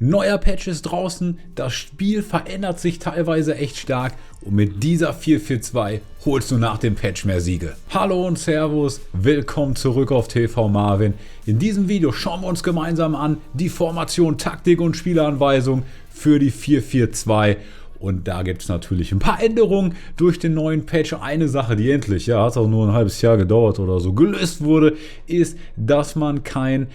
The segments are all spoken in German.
Neuer Patch ist draußen, das Spiel verändert sich teilweise echt stark und mit dieser 442 holst du nach dem Patch mehr Siege. Hallo und Servus, willkommen zurück auf TV Marvin. In diesem Video schauen wir uns gemeinsam an die Formation, Taktik und Spieleranweisung für die 442. Und da gibt es natürlich ein paar Änderungen durch den neuen Patch. Eine Sache, die endlich, hat auch nur ein halbes Jahr gedauert oder so, gelöst wurde, ist, dass man kein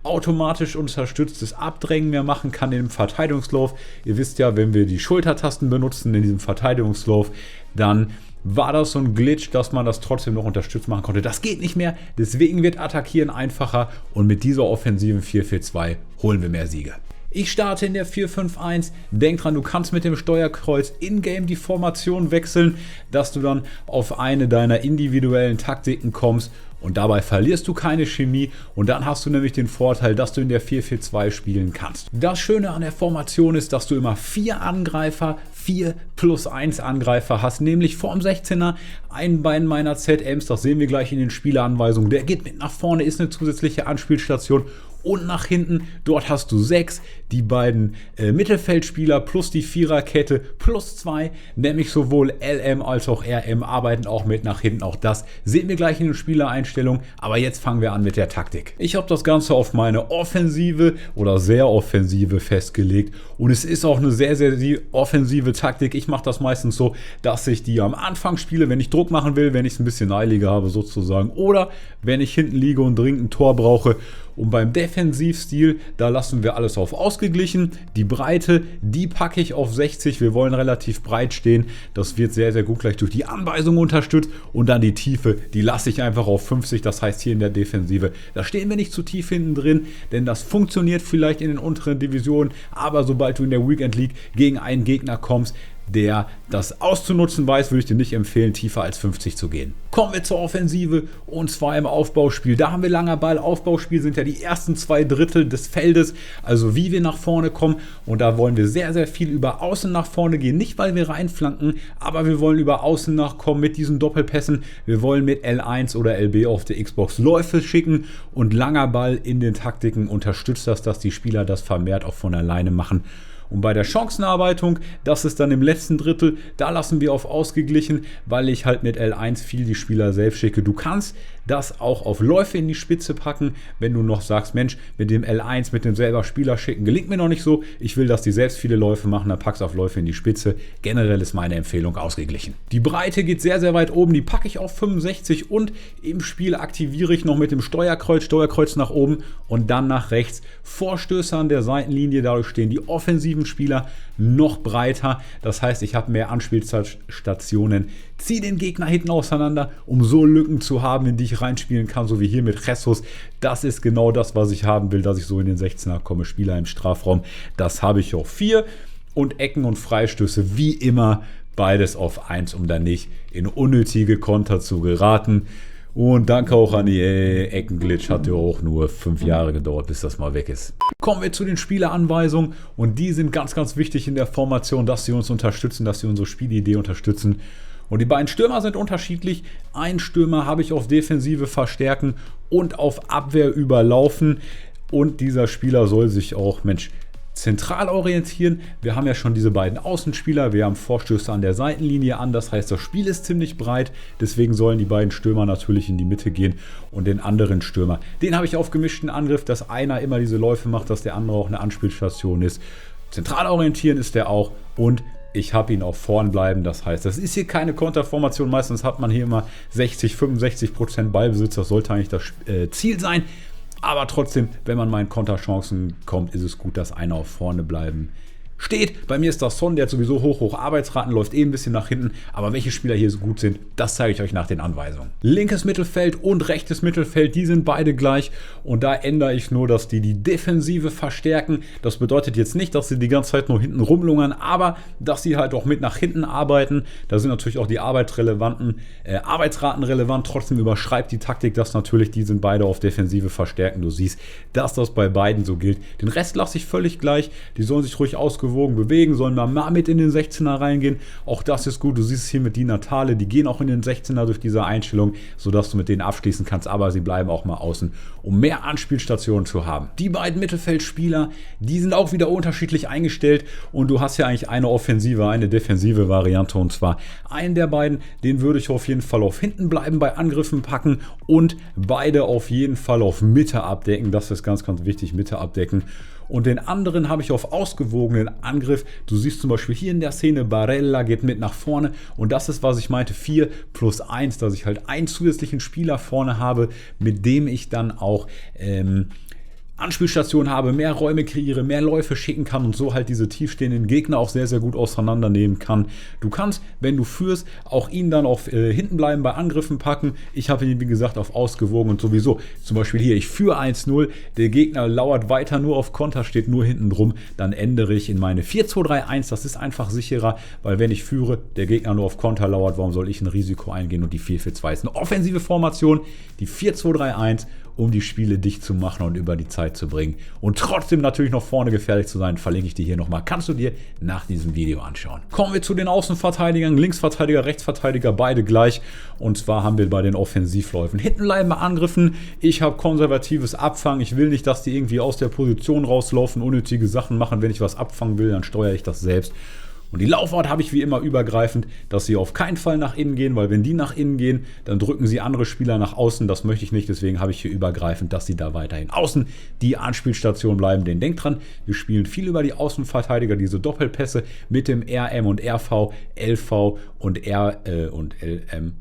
automatisch unterstütztes Abdrängen mehr machen kann im Verteidigungslauf. Ihr wisst ja, wenn wir die Schultertasten benutzen in diesem Verteidigungslauf, dann war das so ein Glitch, dass man das trotzdem noch unterstützt machen konnte. Das geht nicht mehr, deswegen wird Attackieren einfacher und mit dieser offensiven 442 holen wir mehr Siege. Ich starte in der 4-5-1. Denk dran, du kannst mit dem Steuerkreuz in-game die Formation wechseln, dass du dann auf eine deiner individuellen Taktiken kommst und dabei verlierst du keine Chemie und dann hast du nämlich den Vorteil, dass du in der 4-4-2 spielen kannst. Das Schöne an der Formation ist, dass du immer 4 Angreifer, 4 plus 1 Angreifer hast, nämlich vorm 16er ein Bein meiner ZMs, das sehen wir gleich in den Spieleranweisungen, der geht mit nach vorne, ist eine zusätzliche Anspielstation. Und nach hinten, dort hast du 6, die beiden Mittelfeldspieler plus die Viererkette plus 2, nämlich sowohl LM als auch RM arbeiten auch mit nach hinten. Auch das sehen wir gleich in den Spielereinstellungen, aber jetzt fangen wir an mit der Taktik. Ich habe das Ganze auf meine Offensive oder sehr Offensive festgelegt und es ist auch eine sehr, sehr offensive Taktik. Ich mache das meistens so, dass ich die am Anfang spiele, wenn ich Druck machen will, wenn ich es ein bisschen eiliger habe sozusagen oder wenn ich hinten liege und dringend ein Tor brauche. Und beim Defensivstil, da lassen wir alles auf ausgeglichen. Die Breite, die packe ich auf 60. Wir wollen relativ breit stehen. Das wird sehr, sehr gut gleich durch die Anweisung unterstützt. Und dann die Tiefe, die lasse ich einfach auf 50. Das heißt hier in der Defensive, da stehen wir nicht zu tief hinten drin, denn das funktioniert vielleicht in den unteren Divisionen. Aber sobald du in der Weekend League gegen einen Gegner kommst, der das auszunutzen weiß, würde ich dir nicht empfehlen, tiefer als 50 zu gehen. Kommen wir zur Offensive und zwar im Aufbauspiel. Da haben wir langer Ball. Aufbauspiel sind ja die ersten 2 Drittel des Feldes, also wie wir nach vorne kommen. Und da wollen wir sehr, sehr viel über Außen nach vorne gehen. Nicht, weil wir reinflanken, aber wir wollen über Außen nachkommen mit diesen Doppelpässen. Wir wollen mit L1 oder LB auf der Xbox Läufe schicken und langer Ball in den Taktiken unterstützt das, dass die Spieler das vermehrt auch von alleine machen. Und bei der Chancenerarbeitung, das ist dann im letzten Drittel, da lassen wir auf ausgeglichen, weil ich halt mit L1 viel die Spieler selbst schicke. Du kannst das auch auf Läufe in die Spitze packen, wenn du noch sagst, Mensch, mit dem L1, mit dem selber Spieler schicken, gelingt mir noch nicht so. Ich will, dass die selbst viele Läufe machen, dann packst du auf Läufe in die Spitze. Generell ist meine Empfehlung ausgeglichen. Die Breite geht sehr, sehr weit oben, die packe ich auf 65 und im Spiel aktiviere ich noch mit dem Steuerkreuz nach oben und dann nach rechts. Vorstöße an der Seitenlinie, dadurch stehen die offensiven Spieler noch breiter. Das heißt, ich habe mehr Anspielstationen. Zieh den Gegner hinten auseinander, um so Lücken zu haben, in die ich reinspielen kann, so wie hier mit Jesus. Das ist genau das, was ich haben will, dass ich so in den 16er komme. Spieler im Strafraum. Das habe ich auf 4. Und Ecken und Freistöße, wie immer, beides auf 1, um dann nicht in unnötige Konter zu geraten. Und danke auch an die Eckenglitch, hat ja auch nur 5 Jahre gedauert, bis das mal weg ist. Kommen wir zu den Spieleranweisungen und die sind ganz, ganz wichtig in der Formation, dass sie uns unterstützen, dass sie unsere Spielidee unterstützen. Und die beiden Stürmer sind unterschiedlich. Ein Stürmer habe ich auf Defensive verstärken und auf Abwehr überlaufen. Und dieser Spieler soll sich auch, zentral orientieren. Wir haben ja schon diese beiden Außenspieler, wir haben Vorstöße an der Seitenlinie an, das heißt, das Spiel ist ziemlich breit, deswegen sollen die beiden Stürmer natürlich in die Mitte gehen und den anderen Stürmer, den habe ich auf gemischten Angriff, dass einer immer diese Läufe macht, dass der andere auch eine Anspielstation ist. Zentral orientieren ist der auch und ich habe ihn auch vorn bleiben, das heißt, das ist hier keine Konterformation, meistens hat man hier immer 60-65% Ballbesitz, das sollte eigentlich das Ziel sein. Aber trotzdem, wenn man mal in Konterchancen kommt, ist es gut, dass einer auf vorne bleiben steht. Bei mir ist das Son, der hat sowieso hoch Arbeitsraten, läuft ein bisschen nach hinten. Aber welche Spieler hier so gut sind, das zeige ich euch nach den Anweisungen. Linkes Mittelfeld und rechtes Mittelfeld, die sind beide gleich. Und da ändere ich nur, dass die Defensive verstärken. Das bedeutet jetzt nicht, dass sie die ganze Zeit nur hinten rumlungern, aber dass sie halt auch mit nach hinten arbeiten. Da sind natürlich auch die Arbeitsraten relevant. Trotzdem überschreibt die Taktik das natürlich. Die sind beide auf Defensive verstärken. Du siehst, dass das bei beiden so gilt. Den Rest lasse ich völlig gleich. Die sollen sich ruhig ausgerufen ausgewogen bewegen, sollen mal mit in den 16er reingehen. Auch das ist gut. Du siehst es hier mit Di Natale, die gehen auch in den 16er durch diese Einstellung, sodass du mit denen abschließen kannst, aber sie bleiben auch mal außen, um mehr Anspielstationen zu haben. Die beiden Mittelfeldspieler, die sind auch wieder unterschiedlich eingestellt und du hast ja eigentlich eine offensive, eine defensive Variante, und zwar einen der beiden, den würde ich auf jeden Fall auf hinten bleiben, bei Angriffen packen und beide auf jeden Fall auf Mitte abdecken. Das ist ganz, ganz wichtig, Mitte abdecken. Und den anderen habe ich auf ausgewogenen Angriff. Du siehst zum Beispiel hier in der Szene, Barella geht mit nach vorne. Und das ist, was ich meinte, 4+1, dass ich halt einen zusätzlichen Spieler vorne habe, mit dem ich dann auch Anspielstation habe, mehr Räume kreiere, mehr Läufe schicken kann und so halt diese tiefstehenden Gegner auch sehr, sehr gut auseinandernehmen kann. Du kannst, wenn du führst, auch ihn dann auf hinten bleiben, bei Angriffen packen. Ich habe ihn, wie gesagt, auf ausgewogen und sowieso. Zum Beispiel hier, ich führe 1-0, der Gegner lauert weiter nur auf Konter, steht nur hinten drum. Dann ändere ich in meine 4-2-3-1. Das ist einfach sicherer, weil wenn ich führe, der Gegner nur auf Konter lauert, warum soll ich ein Risiko eingehen? Und die 4-4-2 ist eine offensive Formation, die 4-2-3-1, um die Spiele dicht zu machen und über die Zeit zu bringen und trotzdem natürlich noch vorne gefährlich zu sein, verlinke ich dir hier nochmal. Kannst du dir nach diesem Video anschauen. Kommen wir zu den Außenverteidigern, Linksverteidiger, Rechtsverteidiger, beide gleich. Und zwar haben wir bei den Offensivläufen hinten bleiben bei Angriffen. Ich habe konservatives Abfangen. Ich will nicht, dass die irgendwie aus der Position rauslaufen, unnötige Sachen machen. Wenn ich was abfangen will, dann steuere ich das selbst. Und die Laufart habe ich wie immer übergreifend, dass sie auf keinen Fall nach innen gehen, weil wenn die nach innen gehen, dann drücken sie andere Spieler nach außen. Das möchte ich nicht, deswegen habe ich hier übergreifend, dass sie da weiterhin außen die Anspielstation bleiben. Denn denkt dran, wir spielen viel über die Außenverteidiger, diese Doppelpässe mit dem RM und RV, LV und R und LM.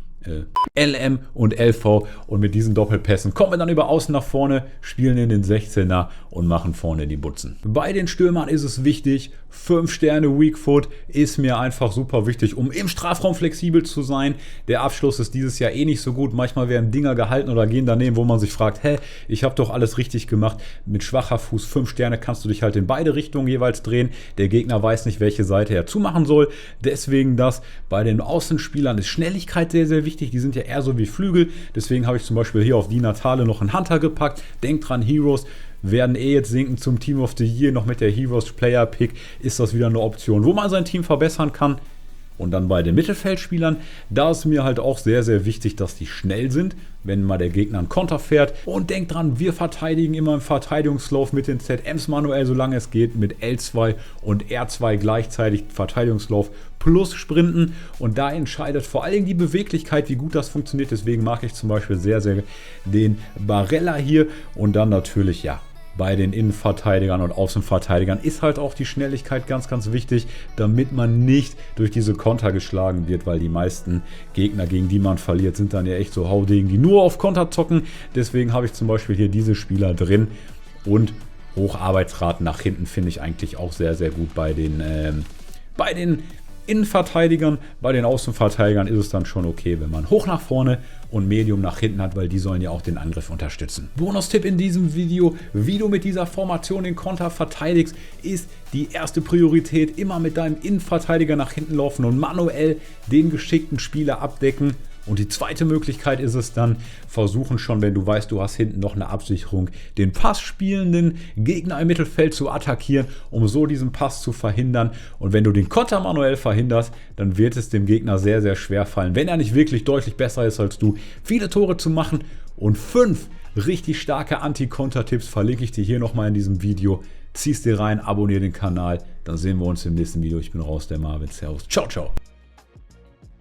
LM und LV, und mit diesen Doppelpässen kommen wir dann über außen nach vorne, spielen in den 16er und machen vorne die Butzen. Bei den Stürmern ist es wichtig, 5 Sterne Weak Foot ist mir einfach super wichtig, um im Strafraum flexibel zu sein. Der Abschluss ist dieses Jahr eh nicht so gut, manchmal werden Dinger gehalten oder gehen daneben, wo man sich fragt, hä, ich habe doch alles richtig gemacht. Mit schwacher Fuß 5 Sterne kannst du dich halt in beide Richtungen jeweils drehen. Der Gegner weiß nicht, welche Seite er zumachen soll, deswegen das. Bei den Außenspielern ist Schnelligkeit sehr, sehr wichtig. Die sind ja eher so wie Flügel. Deswegen habe ich zum Beispiel hier auf Di Natale noch einen Hunter gepackt. Denkt dran, Heroes werden jetzt sinken zum Team of the Year. Noch mit der Heroes Player Pick ist das wieder eine Option, wo man sein Team verbessern kann. Und dann bei den Mittelfeldspielern, da ist mir halt auch sehr, sehr wichtig, dass die schnell sind, wenn mal der Gegner einen Konter fährt. Und denkt dran, wir verteidigen immer im Verteidigungslauf mit den ZMs manuell, solange es geht, mit L2 und R2 gleichzeitig Verteidigungslauf plus Sprinten. Und da entscheidet vor allen Dingen die Beweglichkeit, wie gut das funktioniert. Deswegen mag ich zum Beispiel sehr, sehr den Barella hier. Und dann natürlich, ja, bei den Innenverteidigern und Außenverteidigern ist halt auch die Schnelligkeit ganz, ganz wichtig, damit man nicht durch diese Konter geschlagen wird, weil die meisten Gegner, gegen die man verliert, sind dann ja echt so Haudegen, die nur auf Konter zocken. Deswegen habe ich zum Beispiel hier diese Spieler drin, und Hocharbeitsraten nach hinten finde ich eigentlich auch sehr, sehr gut bei den Innenverteidigern. Bei den Außenverteidigern ist es dann schon okay, wenn man hoch nach vorne und Medium nach hinten hat, weil die sollen ja auch den Angriff unterstützen. Bonustipp in diesem Video: Wie du mit dieser Formation den Konter verteidigst, ist die erste Priorität. Immer mit deinem Innenverteidiger nach hinten laufen und manuell den geschickten Spieler abdecken. Und die zweite Möglichkeit ist es dann, versuchen schon, wenn du weißt, du hast hinten noch eine Absicherung, den passspielenden Gegner im Mittelfeld zu attackieren, um so diesen Pass zu verhindern. Und wenn du den Konter manuell verhinderst, dann wird es dem Gegner sehr, sehr schwer fallen, wenn er nicht wirklich deutlich besser ist als du, viele Tore zu machen. Und 5 richtig starke Anti-Konter-Tipps verlinke ich dir hier nochmal in diesem Video. Zieh's dir rein, abonniere den Kanal, dann sehen wir uns im nächsten Video. Ich bin raus, der Marvin. Servus. Ciao, ciao.